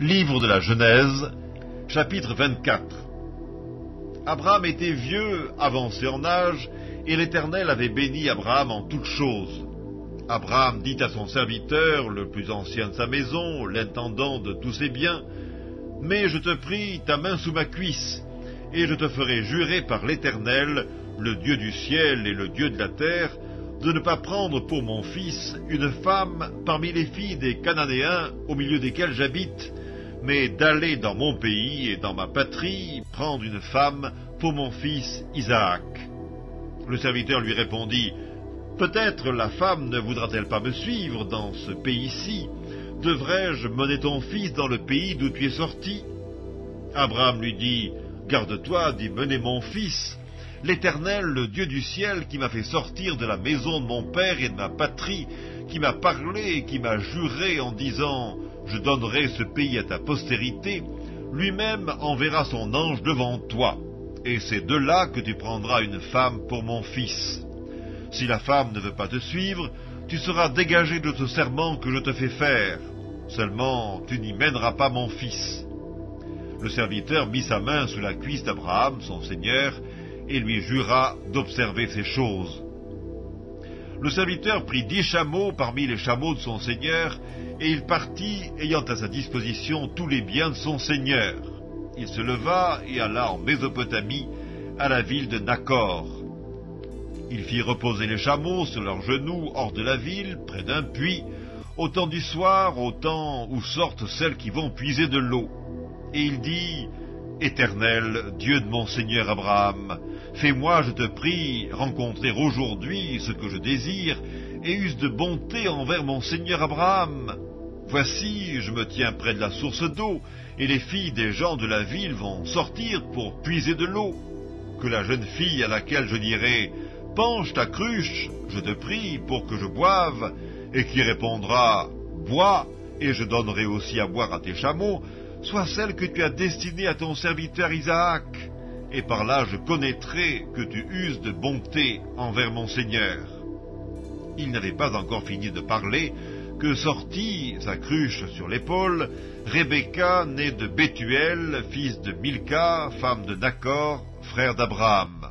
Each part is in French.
Livre de la Genèse, chapitre 24. Abraham était vieux, avancé en âge, et l'Éternel avait béni Abraham en toutes choses. Abraham dit à son serviteur, le plus ancien de sa maison, l'intendant de tous ses biens, « Mais je te prie, ta main sous ma cuisse, et je te ferai jurer par l'Éternel, le Dieu du ciel et le Dieu de la terre, de ne pas prendre pour mon fils une femme parmi les filles des Cananéens au milieu desquels j'habite, mais d'aller dans mon pays et dans ma patrie prendre une femme pour mon fils Isaac. » Le serviteur lui répondit, « Peut-être la femme ne voudra-t-elle pas me suivre dans ce pays-ci? Devrais-je mener ton fils dans le pays d'où tu es sorti ?» Abraham lui dit, « Garde-toi d'y mener mon fils. L'Éternel, le Dieu du ciel, qui m'a fait sortir de la maison de mon père et de ma patrie, qui m'a parlé et qui m'a juré en disant « Je donnerai ce pays à ta postérité », lui-même enverra son ange devant toi, et c'est de là que tu prendras une femme pour mon fils. Si la femme ne veut pas te suivre, tu seras dégagé de ce serment que je te fais faire. Seulement, tu n'y mèneras pas mon fils. » Le serviteur mit sa main sous la cuisse d'Abraham, son seigneur, et lui jura d'observer ces choses. Le serviteur prit 10 chameaux parmi les chameaux de son seigneur, et il partit, ayant à sa disposition tous les biens de son seigneur. Il se leva et alla en Mésopotamie, à la ville de Nakor. Il fit reposer les chameaux sur leurs genoux hors de la ville, près d'un puits, au temps du soir, au temps où sortent celles qui vont puiser de l'eau. Et il dit, « Éternel, Dieu de mon seigneur Abraham, fais-moi, je te prie, rencontrer aujourd'hui ce que je désire, et use de bonté envers mon seigneur Abraham. Voici, je me tiens près de la source d'eau, et les filles des gens de la ville vont sortir pour puiser de l'eau. Que la jeune fille à laquelle je dirai, « Penche ta cruche, je te prie, pour que je boive », et qui répondra, « Bois, et je donnerai aussi à boire à tes chameaux », soit celle que tu as destinée à ton serviteur Isaac, et par là je connaîtrai que tu uses de bonté envers mon Seigneur. » Il n'avait pas encore fini de parler, que sortit, sa cruche sur l'épaule, Rebecca, née de Bethuel, fils de Milca, femme de Nakor, frère d'Abraham.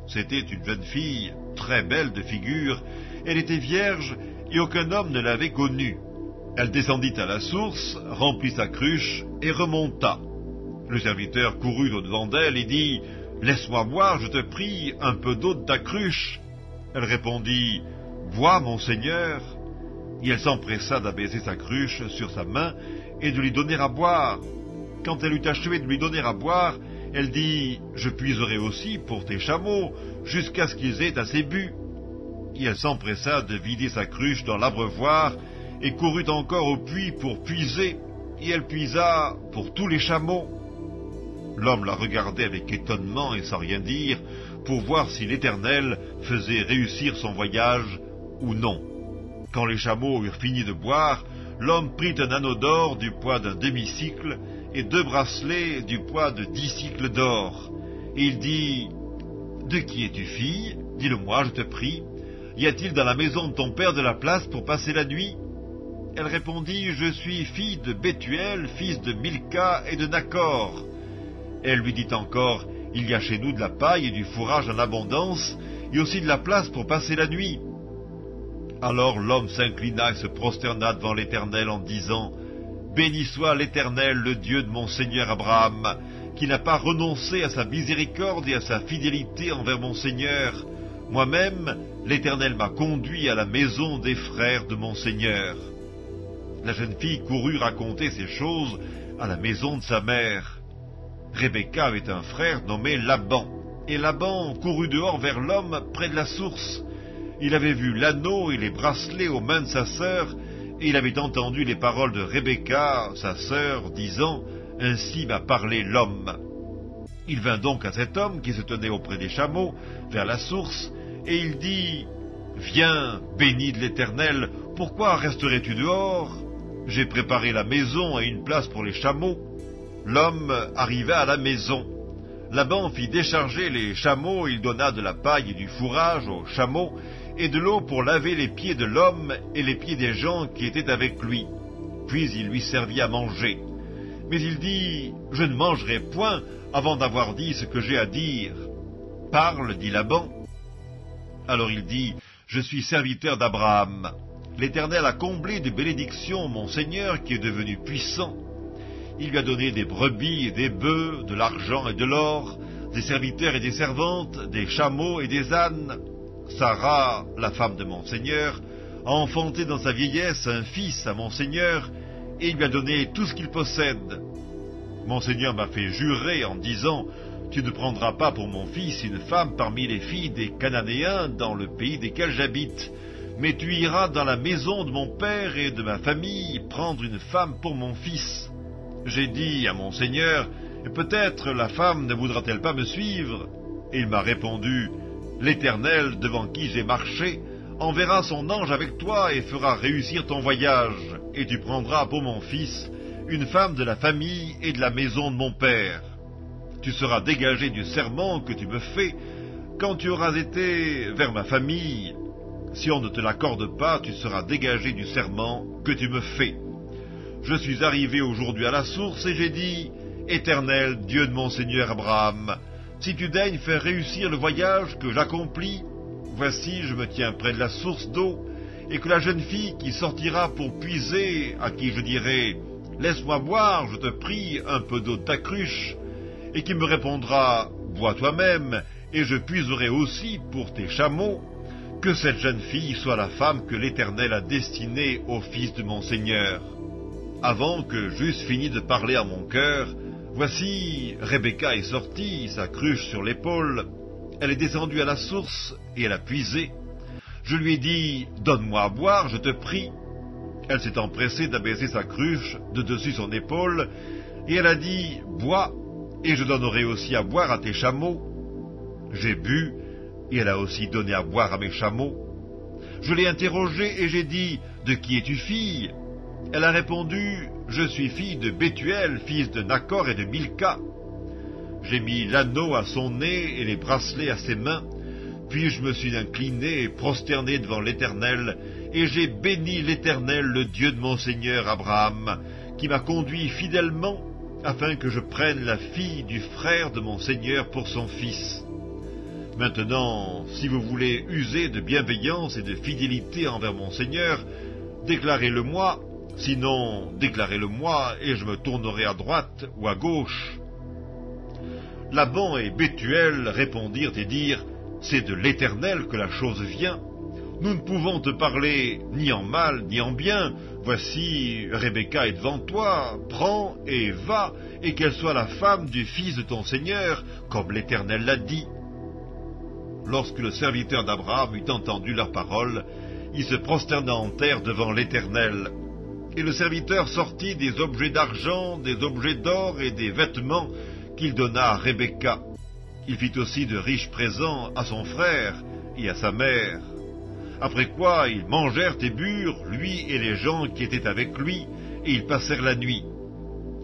C'était une jeune fille, très belle de figure, elle était vierge, et aucun homme ne l'avait connue. Elle descendit à la source, remplit sa cruche et remonta. Le serviteur courut au-devant d'elle et dit, « Laisse-moi boire, je te prie, un peu d'eau de ta cruche. » Elle répondit, « Bois, mon Seigneur. » Et elle s'empressa d'abaiser sa cruche sur sa main et de lui donner à boire. Quand elle eut achevé de lui donner à boire, elle dit, « Je puiserai aussi pour tes chameaux, jusqu'à ce qu'ils aient assez bu. » Et elle s'empressa de vider sa cruche dans l'abreuvoir, et courut encore au puits pour puiser, et elle puisa pour tous les chameaux. L'homme la regardait avec étonnement et sans rien dire, pour voir si l'Éternel faisait réussir son voyage ou non. Quand les chameaux eurent fini de boire, l'homme prit un anneau d'or du poids d'un demi-cycle, et 2 bracelets du poids de 10 cycles d'or. Et il dit, « De qui es-tu fille? Dis-le-moi, je te prie. Y a-t-il dans la maison de ton père de la place pour passer la nuit ?» Elle répondit, « Je suis fille de Bethuel, fils de Milca et de Nakor. » Elle lui dit encore, « Il y a chez nous de la paille et du fourrage en abondance, et aussi de la place pour passer la nuit. » Alors l'homme s'inclina et se prosterna devant l'Éternel en disant, « Béni soit l'Éternel, le Dieu de mon Seigneur Abraham, qui n'a pas renoncé à sa miséricorde et à sa fidélité envers mon Seigneur. Moi-même, l'Éternel m'a conduit à la maison des frères de mon Seigneur. » La jeune fille courut raconter ces choses à la maison de sa mère. Rebecca avait un frère nommé Laban, et Laban courut dehors vers l'homme près de la source. Il avait vu l'anneau et les bracelets aux mains de sa sœur, et il avait entendu les paroles de Rebecca, sa sœur, disant, « Ainsi m'a parlé l'homme. » Il vint donc à cet homme qui se tenait auprès des chameaux, vers la source, et il dit, « Viens, béni de l'Éternel, pourquoi resterais-tu dehors? J'ai préparé la maison et une place pour les chameaux. » L'homme arriva à la maison. Laban fit décharger les chameaux, il donna de la paille et du fourrage aux chameaux, et de l'eau pour laver les pieds de l'homme et les pieds des gens qui étaient avec lui. Puis il lui servit à manger. Mais il dit, « Je ne mangerai point avant d'avoir dit ce que j'ai à dire. » « Parle, dit Laban. Alors il dit, « Je suis serviteur d'Abraham. L'Éternel a comblé de bénédictions mon Seigneur qui est devenu puissant. Il lui a donné des brebis et des bœufs, de l'argent et de l'or, des serviteurs et des servantes, des chameaux et des ânes. Sarah, la femme de mon Seigneur, a enfanté dans sa vieillesse un fils à mon Seigneur, et il lui a donné tout ce qu'il possède. Mon Seigneur m'a fait jurer en disant, « Tu ne prendras pas pour mon fils une femme parmi les filles des Cananéens dans le pays desquels j'habite, mais tu iras dans la maison de mon père et de ma famille prendre une femme pour mon fils. » J'ai dit à mon Seigneur, « Peut-être la femme ne voudra-t-elle pas me suivre ?» Et il m'a répondu, « L'Éternel, devant qui j'ai marché, enverra son ange avec toi et fera réussir ton voyage, et tu prendras pour mon fils une femme de la famille et de la maison de mon père. Tu seras dégagé du serment que tu me fais quand tu auras été vers ma famille. Si on ne te l'accorde pas, tu seras dégagé du serment que tu me fais. Je suis arrivé aujourd'hui à la source et j'ai dit, « Éternel, Dieu de mon Seigneur Abraham, si tu daignes faire réussir le voyage que j'accomplis, voici je me tiens près de la source d'eau, et que la jeune fille qui sortira pour puiser, à qui je dirai, « Laisse-moi boire, je te prie, un peu d'eau de ta cruche », et qui me répondra, « Bois toi-même, et je puiserai aussi pour tes chameaux », que cette jeune fille soit la femme que l'Éternel a destinée au fils de mon Seigneur. » Avant que j'eusse fini de parler à mon cœur, voici Rebecca est sortie, sa cruche sur l'épaule. Elle est descendue à la source et elle a puisé. Je lui ai dit, « Donne-moi à boire, je te prie. » Elle s'est empressée d'abaisser sa cruche de dessus son épaule, et elle a dit, « Bois, et je donnerai aussi à boire à tes chameaux. » J'ai bu, et elle a aussi donné à boire à mes chameaux. Je l'ai interrogée et j'ai dit, « De qui es-tu fille ?» Elle a répondu, « Je suis fille de Bethuel, fils de Nacor et de Milca. » J'ai mis l'anneau à son nez et les bracelets à ses mains, puis je me suis incliné et prosterné devant l'Éternel, et j'ai béni l'Éternel, le Dieu de mon Seigneur Abraham, qui m'a conduit fidèlement, afin que je prenne la fille du frère de mon Seigneur pour son fils. Maintenant, si vous voulez user de bienveillance et de fidélité envers mon Seigneur, déclarez-le-moi, sinon déclarez-le-moi, et je me tournerai à droite ou à gauche. » Laban et Bethuel répondirent et dirent, « C'est de l'Éternel que la chose vient. Nous ne pouvons te parler ni en mal ni en bien. Voici, Rebecca est devant toi, prends et va, et qu'elle soit la femme du fils de ton Seigneur, comme l'Éternel l'a dit. » Lorsque le serviteur d'Abraham eut entendu leurs paroles, il se prosterna en terre devant l'Éternel. Et le serviteur sortit des objets d'argent, des objets d'or et des vêtements qu'il donna à Rebecca. Il fit aussi de riches présents à son frère et à sa mère. Après quoi, ils mangèrent et burent, lui et les gens qui étaient avec lui, et ils passèrent la nuit.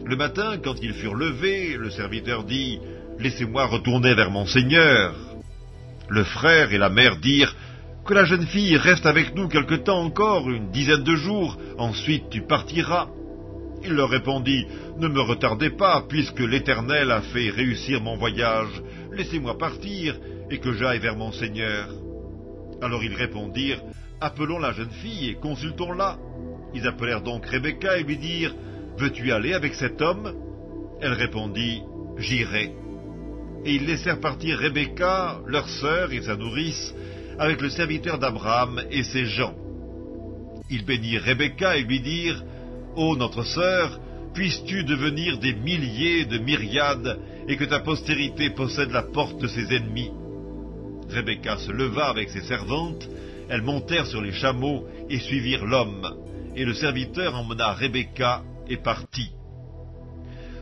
Le matin, quand ils furent levés, le serviteur dit, « Laissez-moi retourner vers mon Seigneur. » Le frère et la mère dirent, « Que la jeune fille reste avec nous quelque temps encore, une dizaine de jours, ensuite tu partiras. » Il leur répondit, « Ne me retardez pas, puisque l'Éternel a fait réussir mon voyage. Laissez-moi partir, et que j'aille vers mon Seigneur. » Alors ils répondirent, « Appelons la jeune fille et consultons-la. » Ils appelèrent donc Rebecca et lui dirent, « Veux-tu aller avec cet homme ?» Elle répondit, « J'irai. » Et ils laissèrent partir Rebecca, leur sœur et sa nourrice, avec le serviteur d'Abraham et ses gens. Ils bénirent Rebecca et lui dirent, « Ô notre sœur, puisses-tu devenir des milliers de myriades, et que ta postérité possède la porte de ses ennemis. » Rebecca se leva avec ses servantes, elles montèrent sur les chameaux et suivirent l'homme, et le serviteur emmena Rebecca et partit.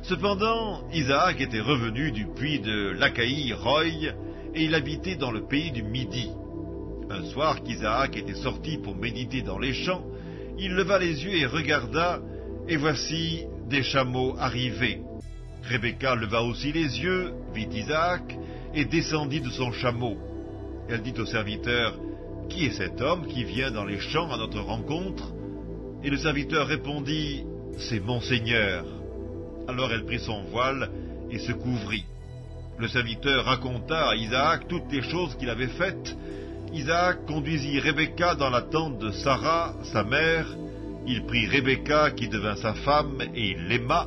Cependant, Isaac était revenu du puits de Lacaï-Roï, et il habitait dans le pays du Midi. Un soir qu'Isaac était sorti pour méditer dans les champs, il leva les yeux et regarda, et voici des chameaux arrivaient. Rebecca leva aussi les yeux, vit Isaac, et descendit de son chameau. Elle dit au serviteur, « Qui est cet homme qui vient dans les champs à notre rencontre ?» Et le serviteur répondit, « C'est mon Seigneur. » Alors elle prit son voile et se couvrit. Le serviteur raconta à Isaac toutes les choses qu'il avait faites. Isaac conduisit Rebecca dans la tente de Sarah, sa mère. Il prit Rebecca qui devint sa femme et il l'aima.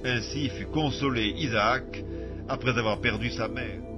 Ainsi fut consolé Isaac après avoir perdu sa mère.